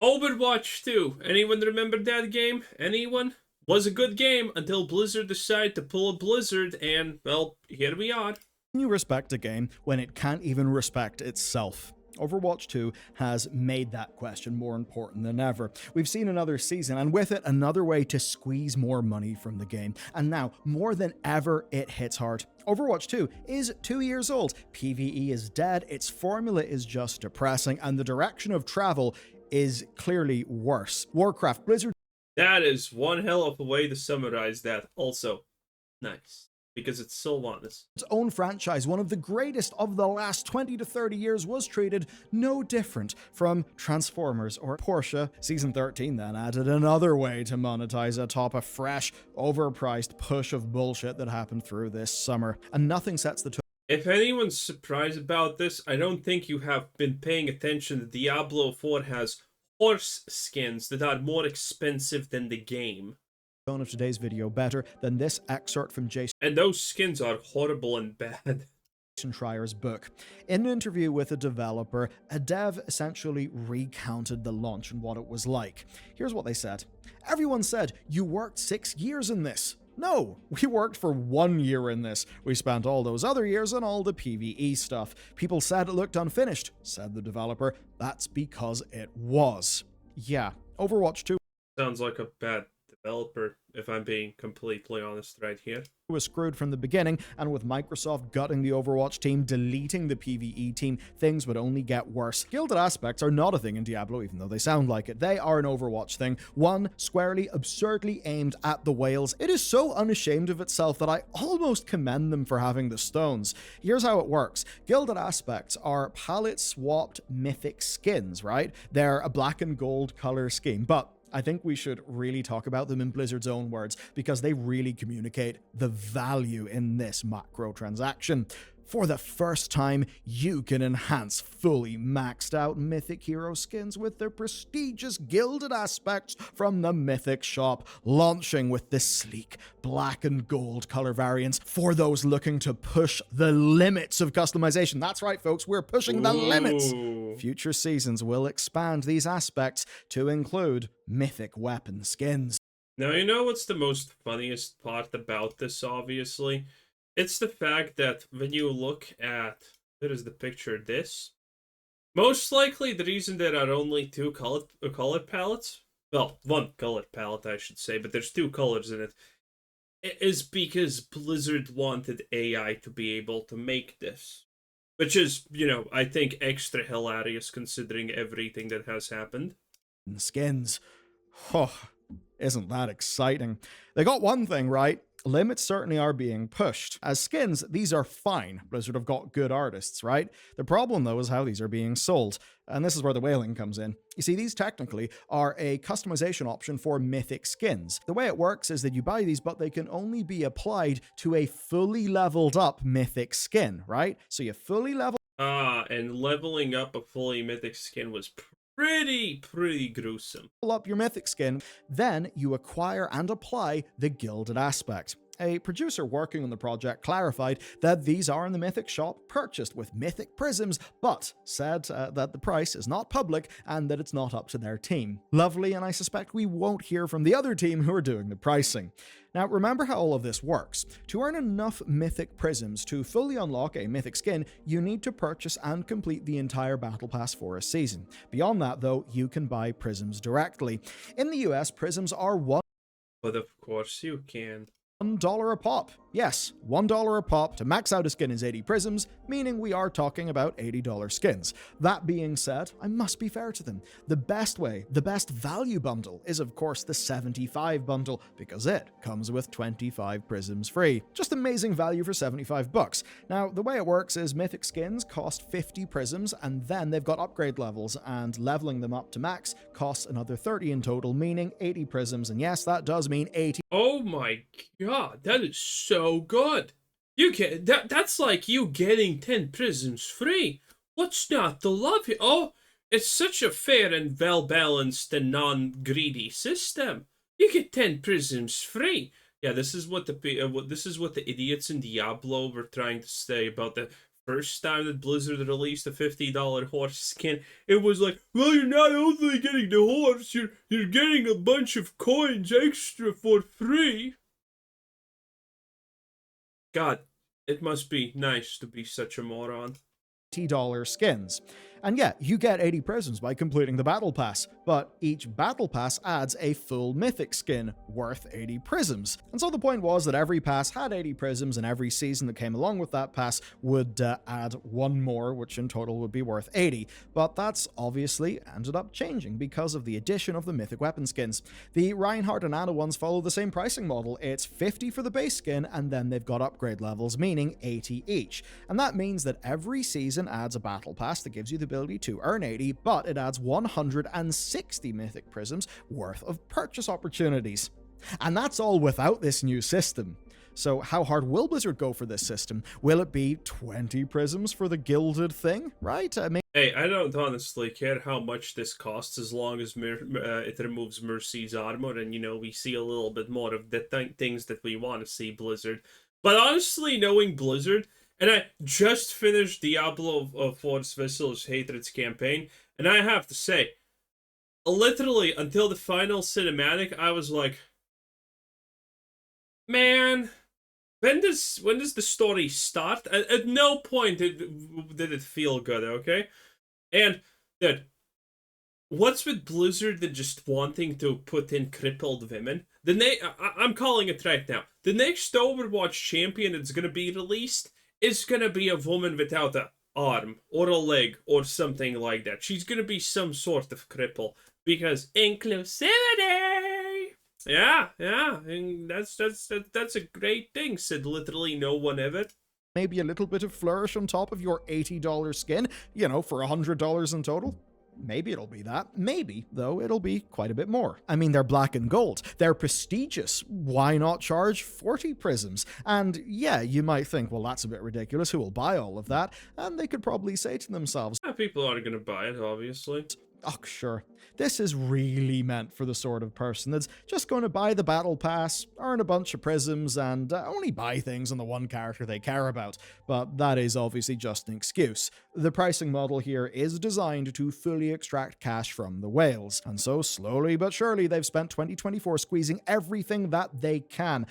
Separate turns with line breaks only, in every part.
Overwatch 2. Anyone remember that game? Anyone? Was a good game until Blizzard decided to pull a Blizzard, and, well, here we are.
Can you respect a game when it can't even respect itself? Overwatch 2 has made that question more important than ever. We've seen another season, and with it, another way to squeeze more money from the game. And now, more than ever, it hits hard. Overwatch 2 is 2 years old, PvE is dead, its formula is just depressing, and the direction of travel is clearly worse. Warcraft, Blizzard.
That is one hell of a way to summarize that. Also, nice. Because it's so honest.
Its own franchise, one of the greatest of the last 20 to 30 years, was treated no different from Transformers or Porsche. Season 13 then added another way to monetize atop a fresh, overpriced push of bullshit that happened through this summer. And nothing sets the tone.
If anyone's surprised about this, I don't think you have been paying attention that Diablo 4 has horse skins that are more expensive than the game.
Of today's video better than this excerpt from Jason.
And those skins are horrible and bad.
Schreier's book. In an interview with a developer, a dev essentially recounted the launch and what it was like. Here's what they said. Everyone said, "You worked 6 years in this." No, we worked for 1 year in this. We spent all those other years on all the PvE stuff. People said it looked unfinished, said the developer. That's because it was. Yeah, Overwatch 2
sounds like a bad developer, if I'm being completely honest right here.
Was screwed from the beginning, and with Microsoft gutting the Overwatch team, deleting the PvE team, things would only get worse. Gilded aspects are not a thing in Diablo, even though they sound like it. They are an Overwatch thing, one squarely, absurdly aimed at the whales. It is so unashamed of itself that I almost commend them for having the stones. Here's how it works. Gilded aspects are palette-swapped mythic skins, right? They're a black and gold color scheme, but I think we should really talk about them in Blizzard's own words, because they really communicate the value in this macro transaction. For the first time, you can enhance fully maxed out Mythic hero skins with their prestigious gilded aspects from the Mythic shop, launching with the sleek black and gold color variants for those looking to push the limits of customization. That's right, folks, we're pushing the limits. Future seasons will expand these aspects to include Mythic weapon skins.
Now, you know what's the most funniest part about this, obviously? It's the fact that when you look at, what is the picture, this? Most likely the reason there are only two color palettes, well, one color palette I should say, but there's two colors in it, is because Blizzard wanted AI to be able to make this. Which is, you know, I think extra hilarious considering everything that has happened.
Skins. Oh, isn't that exciting? They got one thing right. Limits certainly are being pushed. As skins, these are fine. Blizzard have got good artists, right? The problem, though, is how these are being sold. And this is where the whaling comes in. You see, these technically are a customization option for mythic skins. The way it works is that you buy these, but they can only be applied to a fully leveled up mythic skin, right? So you fully level.
And leveling up a fully mythic skin was pretty gruesome.
Up your mythic skin, then you acquire and apply the gilded aspect. A producer working on the project clarified that these are in the Mythic shop, purchased with Mythic prisms, but said that the price is not public and that it's not up to their team. Lovely, and I suspect we won't hear from the other team who are doing the pricing. Now, remember how all of this works. To earn enough Mythic prisms to fully unlock a Mythic skin, you need to purchase and complete the entire Battle Pass for a season. Beyond that, though, you can buy prisms directly. In the US, prisms are $1.
But of course you can.
$1 a pop. Yes, $1 a pop. To max out a skin is 80 prisms, meaning we are talking about $80 skins. That being said, I must be fair to them. The best way, the best value bundle is of course the 75 bundle, because it comes with 25 prisms free. Just amazing value for 75 bucks. Now, the way it works is Mythic skins cost 50 prisms, and then they've got upgrade levels, and leveling them up to max costs another 30 in total, meaning 80 prisms, and yes, that does mean 80.
Oh my god, that is so good. You get that's like you getting 10 prisms free. What's not to love here? Oh, it's such a fair and well-balanced and non-greedy system. You get 10 prisms free. Yeah, this is what the idiots in Diablo were trying to say about the first time that Blizzard released a $50 horse skin, it was like, well, you're not only getting the horse, you're getting a bunch of coins extra for free. God, it must be nice to be such a moron.
$80 skins. And yeah, you get 80 prisms by completing the battle pass, but each battle pass adds a full mythic skin worth 80 prisms. And so the point was that every pass had 80 prisms, and every season that came along with that pass would add one more, which in total would be worth 80. But that's obviously ended up changing because of the addition of the mythic weapon skins. The Reinhardt and Ana ones follow the same pricing model. It's 50 for the base skin, and then they've got upgrade levels, meaning 80 each. And that means that every season adds a battle pass that gives you the ability to earn 80, but it adds 160 mythic prisms worth of purchase opportunities. And that's all without this new system. So how hard will Blizzard go for this system? Will it be 20 prisms for the Gilded thing, right?
Hey, I don't honestly care how much this costs as long as it removes Mercy's armor and, we see a little bit more of the things that we want to see, Blizzard. But honestly, knowing Blizzard, and I just finished Diablo of Force Vessel's Hatreds campaign, and I have to say, literally, until the final cinematic, I was like, man, when does the story start? At no point did it feel good, okay? And, dude, what's with Blizzard and just wanting to put in crippled women? I'm calling it right now. The next Overwatch champion that's gonna be released is gonna be a woman without an arm or a leg or something like that. She's gonna be some sort of cripple because inclusivity. Yeah, and that's a great thing. Said literally no one ever.
Maybe a little bit of flourish on top of your $80 skin, for $100 in total. Maybe it'll be that. Maybe, though, it'll be quite a bit more. I mean, they're black and gold. They're prestigious. Why not charge 40 prisms? And yeah, you might think, well, that's a bit ridiculous. Who will buy all of that? And they could probably say to themselves,
people aren't going to buy it, obviously.
Oh, sure. This is really meant for the sort of person that's just going to buy the battle pass, earn a bunch of prisms, and only buy things on the one character they care about. But that is obviously just an excuse. The pricing model here is designed to fully extract cash from the whales, and so slowly but surely they've spent 2024 squeezing everything that they can.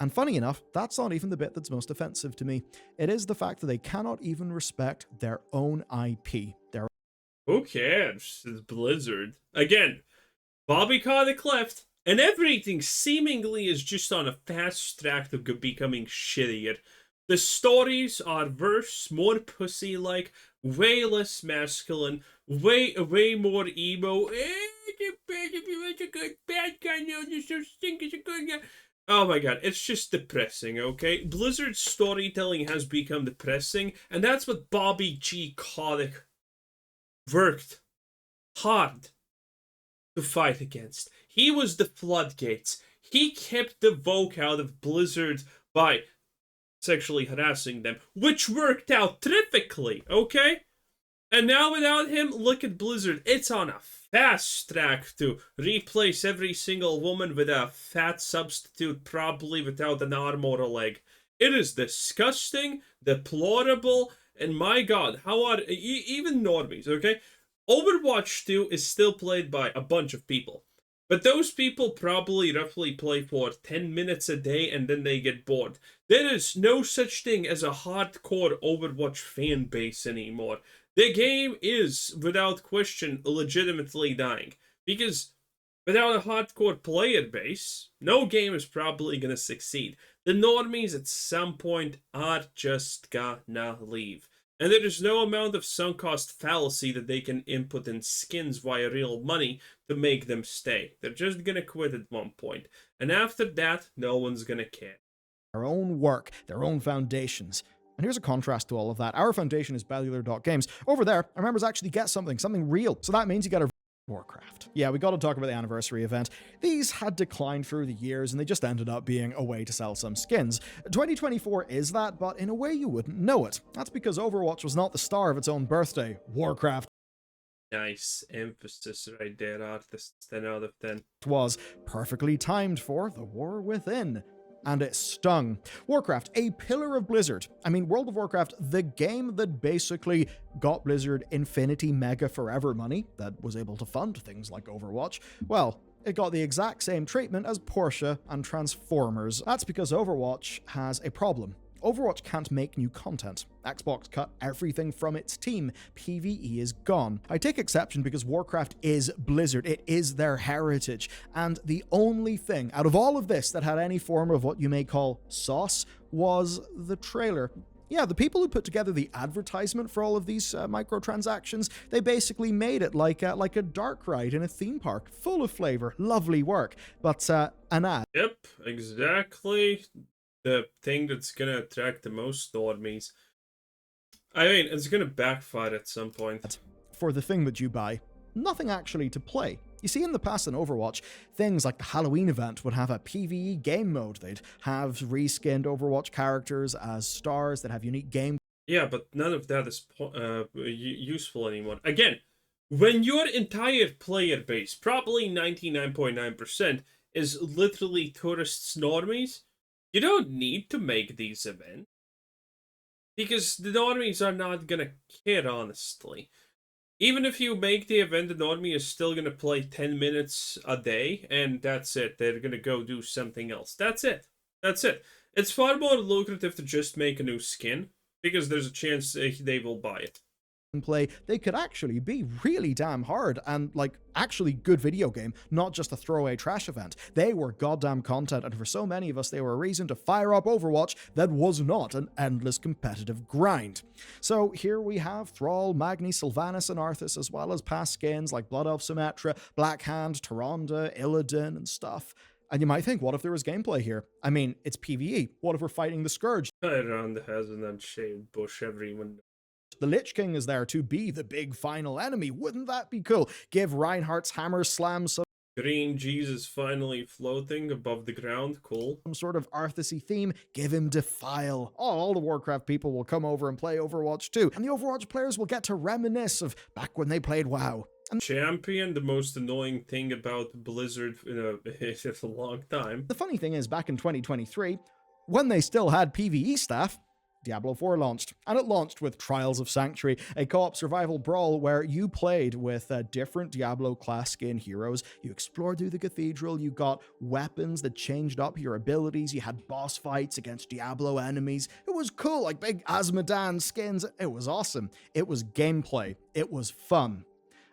And funny enough, that's not even the bit that's most offensive to me. It is the fact that they cannot even respect their own IP, their
Who cares? It's Blizzard. Again, Bobby caught a cliff, and everything seemingly is just on a fast track to becoming shittier. The stories are worse, more pussy-like, way less masculine, way more emo. Oh my god, it's just depressing, okay? Blizzard's storytelling has become depressing, and that's what Bobby G. Kotick worked hard to fight against. He was the floodgates. He kept the Vogue out of Blizzard by sexually harassing them, which worked out terrifically, okay? And now without him, look at Blizzard. It's on a fast track to replace every single woman with a fat substitute, probably without an arm or a leg. It is disgusting, deplorable, and my god, how are even normies, okay? Overwatch 2 is still played by a bunch of people. But those people probably roughly play for 10 minutes a day and then they get bored. There is no such thing as a hardcore Overwatch fan base anymore. The game is, without question, legitimately dying. Because without a hardcore player base, no game is probably gonna succeed. The normies at some point are just gonna leave. And there is no amount of sunk cost fallacy that they can input in skins via real money to make them stay. They're just gonna quit at one point. And after that, no one's gonna care.
Their own work, their own foundations. And here's a contrast to all of that. Our foundation is Bellular.games. Over there, our members actually get something real. So that means you get a Warcraft. Yeah, we got to talk about the anniversary event. These had declined through the years and they just ended up being a way to sell some skins. 2024 is that, but in a way you wouldn't know it. That's because Overwatch was not the star of its own birthday. Warcraft.
Nice emphasis right there, artist. 10 out of 10.
Was perfectly timed for the war within. and it stung. Warcraft, a pillar of Blizzard. I mean, World of Warcraft, the game that basically got Blizzard infinity mega forever money that was able to fund things like Overwatch, well, it got the exact same treatment as Porsche and Transformers. That's because Overwatch has a problem. Overwatch can't make new content. Xbox cut everything from its team. PvE is gone. I take exception because Warcraft is Blizzard. It is their heritage. And the only thing out of all of this that had any form of what you may call sauce was the trailer. Yeah, the people who put together the advertisement for all of these microtransactions, they basically made it like a dark ride in a theme park, full of flavor, lovely work, but an ad.
Yep, exactly the thing that's gonna attract the most normies. I mean, it's gonna backfire at some point.
For the thing that you buy, nothing actually to play. You see, in the past in Overwatch, things like the Halloween event would have a PvE game mode. They'd have reskinned Overwatch characters as stars that have unique game.
Yeah, but none of that is useful anymore. Again, when your entire player base, probably 99.9%, is literally tourists normies, you don't need to make these events. Because the normies are not gonna care, honestly. Even if you make the event, the normie is still gonna play 10 minutes a day, and that's it. They're gonna go do something else. That's it. That's it. It's far more lucrative to just make a new skin, because there's a chance they will buy it.
Play, they could actually be really damn hard and like actually good video game, not just a throwaway trash event. They were goddamn content, and for so many of us they were a reason to fire up Overwatch that was not an endless competitive grind. So here we have Thrall, Magni, Sylvanas, and Arthas, as well as past skins like Blood Elf Symmetra, Blackhand, Tyrande, Illidan, and stuff. And you might think, what if there was gameplay here? I mean, it's PvE. What if we're fighting the Scourge?
Tyrande has an unshaved bush everyone.
The Lich King is there to be the big final enemy. Wouldn't that be cool? Give Reinhardt's hammer slam some
Green Jesus finally floating above the ground. Cool.
Some sort of Arthasy theme. Give him Defile. All the Warcraft people will come over and play Overwatch too. And the Overwatch players will get to reminisce of back when they played WoW. And
Champion, the most annoying thing about Blizzard in a long time.
The funny thing is, back in 2023, when they still had PvE staff, Diablo 4 launched, and it launched with Trials of Sanctuary, a co-op survival brawl where you played with different Diablo class skin heroes. You explored through the cathedral, you got weapons that changed up your abilities, you had boss fights against Diablo enemies. It was cool, like big Azmodan skins. It was awesome. It was gameplay. It was fun.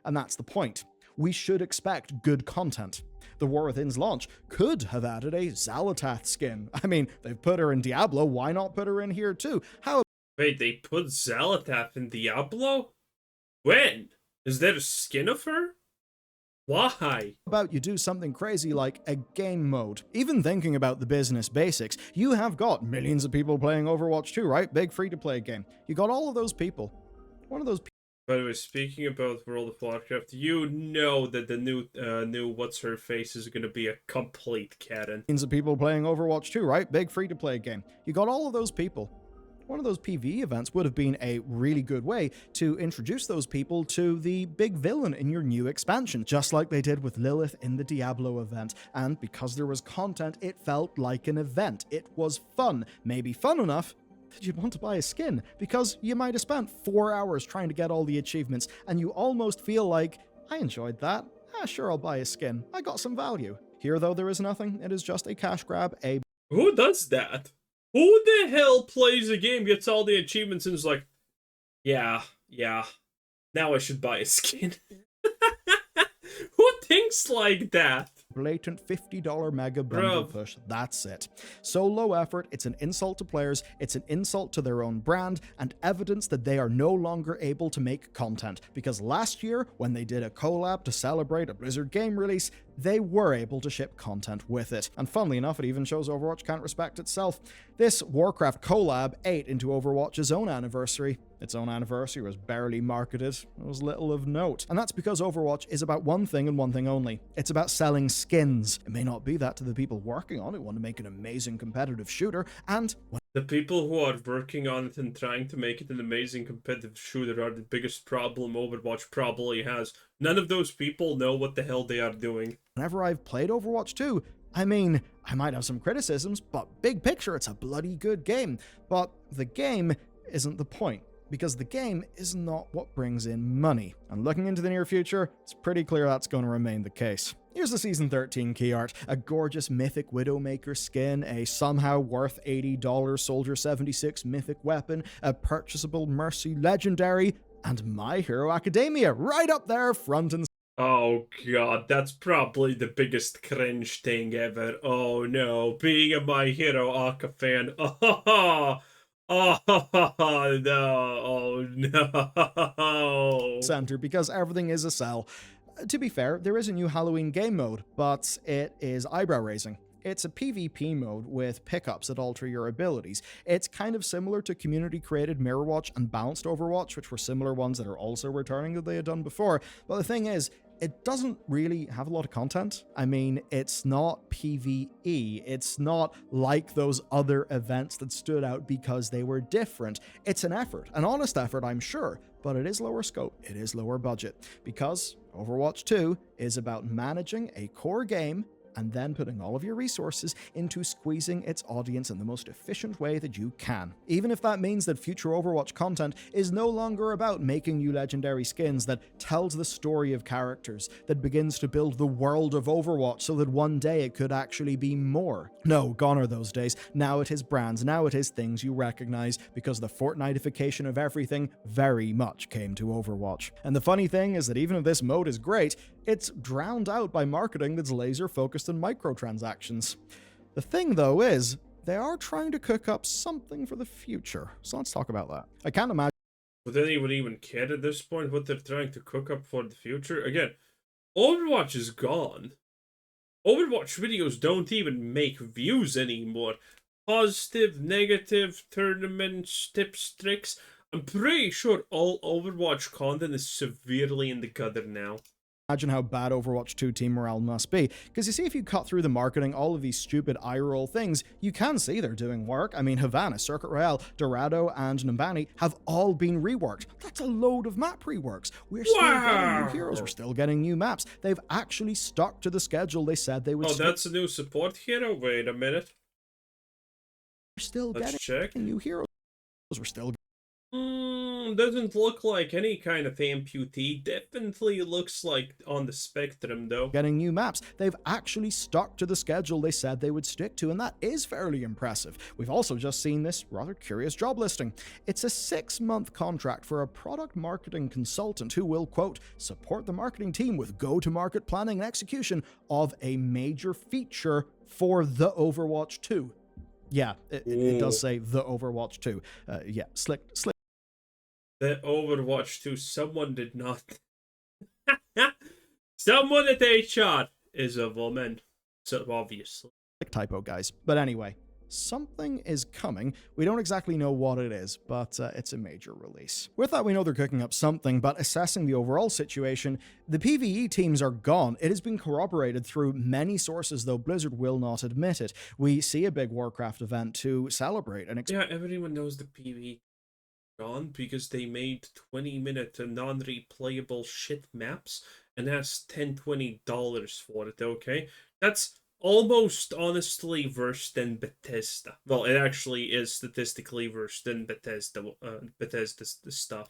And that's the point. We should expect good content. The War Within's launch could have added a Xalatath skin. I mean, they've put her in Diablo, why not put her in here too?
Wait, they put Xalatath in Diablo? When? Is there a skin of her? Why?
About you do something crazy like a game mode. Even thinking about the business basics, you have got millions of people playing Overwatch 2, right? Big free-to-play game. You got all of those people. One of those people.
By the way, speaking about World of Warcraft, you know that the new what's-her-face is going to be a complete Karen.
Millions of people playing Overwatch 2, right? Big free-to-play game. You got all of those people. One of those PvE events would have been a really good way to introduce those people to the big villain in your new expansion, just like they did with Lilith in the Diablo event. And because there was content, it felt like an event. It was fun. Maybe fun enough that you'd want to buy a skin, because you might have spent 4 hours trying to get all the achievements, and you almost feel like, I enjoyed that. Sure, I'll buy a skin. I got some value. Here, though, there is nothing. It is just a cash grab,
Who does that? Who the hell plays a game, gets all the achievements, and is like, yeah, now I should buy a skin? Who thinks like that?
blatant $50 mega bundle push. That's it. So low effort, it's an insult to players, it's an insult to their own brand, and evidence that they are no longer able to make content. Because last year, when they did a collab to celebrate a Blizzard game release, they were able to ship content with it. And funnily enough, it even shows Overwatch can't respect itself. This Warcraft collab ate into Overwatch's own anniversary. Its own anniversary was barely marketed. It was little of note. And that's because Overwatch is about one thing and one thing only. It's about selling skins. It may not be that to the people working on it, want to make an amazing competitive shooter, and
the people who are working on it and trying to make it an amazing competitive shooter are the biggest problem Overwatch probably has. None of those people know what the hell they are doing.
Whenever I've played Overwatch 2, I mean, I might have some criticisms, but big picture, it's a bloody good game. But the game isn't the point, because the game is not what brings in money. And looking into the near future, it's pretty clear that's going to remain the case. Here's the Season 13 key art, a gorgeous Mythic Widowmaker skin, a somehow worth $80 Soldier 76 Mythic weapon, a purchasable Mercy Legendary, and My Hero Academia right up there front and
Oh god, that's probably the biggest cringe thing ever. Oh no, being a My Hero Aka fan. Oh, no, oh no.
center because everything is a sell. To be fair, there is a new Halloween game mode, but it is eyebrow raising. It's a PvP mode with pickups that alter your abilities. It's kind of similar to community-created Mirrorwatch and Balanced Overwatch, which were similar ones that are also returning that they had done before. But the thing is, it doesn't really have a lot of content. I mean, it's not PvE. It's not like those other events that stood out because they were different. It's an effort, an honest effort, I'm sure, but it is lower scope, it is lower budget, because Overwatch 2 is about managing a core game and then putting all of your resources into squeezing its audience in the most efficient way that you can. Even if that means that future Overwatch content is no longer about making new legendary skins that tells the story of characters, that begins to build the world of Overwatch so that one day it could actually be more. No, gone are those days. Now it is brands, now it is things you recognize, because the Fortnitification of everything very much came to Overwatch. And the funny thing is that even if this mode is great, it's drowned out by marketing that's laser focused on microtransactions. The thing though is, they are trying to cook up something for the future, so let's talk about that. I can't imagine
Would anyone even care at this point what they're trying to cook up for the future? Again, Overwatch is gone. Overwatch videos don't even make views anymore. Positive, negative, tournaments, tips, tricks. I'm pretty sure all Overwatch content is severely in the gutter now.
how bad Overwatch 2 team morale must be. Because you see, if you cut through the marketing, all of these stupid eye-roll things, you can see they're doing work. I mean, Havana, Circuit Royale, Dorado, and Nambani have all been reworked. That's a load of map reworks. We're still getting new heroes. We're still getting new maps. They've actually stuck to the schedule they said they would.
Oh, that's a new support hero? Wait a minute.
We're still
Let's
getting new heroes. We're still
Doesn't look like any kind of amputee. Definitely looks like on the spectrum, though.
getting new maps. They've actually stuck to the schedule they said they would stick to, and that is fairly impressive. We've also just seen this rather curious job listing. It's a 6-month contract for a product marketing consultant who will, quote, support the marketing team with go-to-market planning and execution of a major feature for the Overwatch 2. Yeah, it does say the Overwatch 2. Yeah, slick.
The Overwatch 2, someone did not. Someone at HR is a woman. So obviously.
Typo, guys. But anyway, something is coming. We don't exactly know what it is, but it's a major release. With that, we know they're cooking up something, but assessing the overall situation, the PvE teams are gone. It has been corroborated through many sources, though Blizzard will not admit it. We see a big Warcraft event to celebrate and
yeah, everyone knows the PvE gone because they made 20-minute non-replayable shit maps and asked $10-20 for it, okay? That's almost honestly worse than Bethesda. Well, it actually is statistically worse than Bethesda's stuff.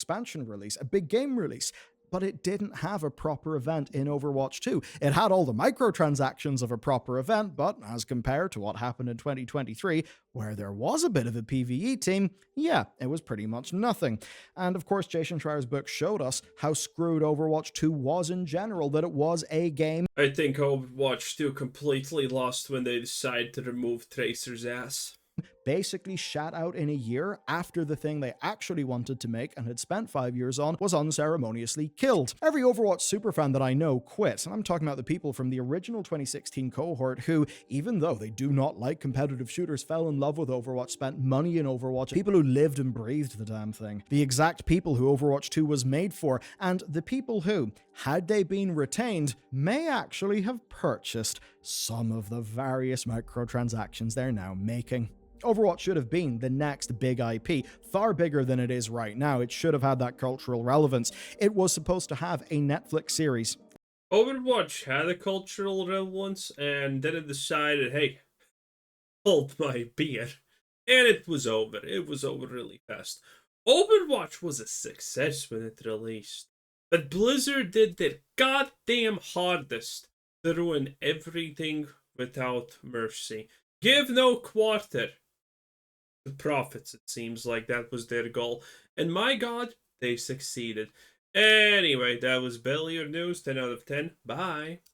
expansion release, a big game release, but it didn't have a proper event in Overwatch 2. It had all the microtransactions of a proper event, but as compared to what happened in 2023, where there was a bit of a PvE team, yeah, it was pretty much nothing. And of course, Jason Schreier's book showed us how screwed Overwatch 2 was in general, that it was a game.
I think Overwatch 2 completely lost when they decided to remove Tracer's ass.
Basically shat out in a year after the thing they actually wanted to make and had spent 5 years on was unceremoniously killed. Every Overwatch superfan that I know quit, and I'm talking about the people from the original 2016 cohort who, even though they do not like competitive shooters, fell in love with Overwatch, spent money in Overwatch, people who lived and breathed the damn thing. The exact people who Overwatch 2 was made for, and the people who, had they been retained, may actually have purchased some of the various microtransactions they're now making. Overwatch should have been the next big IP, far bigger than it is right now. It should have had that cultural relevance. It was supposed to have a Netflix series.
Overwatch had a cultural relevance, and then it decided, hey, hold my beer. And it was over. It was over really fast. Overwatch was a success when it released. But Blizzard did their goddamn hardest to ruin everything without mercy. Give no quarter to profits, it seems like that was their goal. And my god, they succeeded. Anyway, that was Belly News, 10 out of 10. Bye.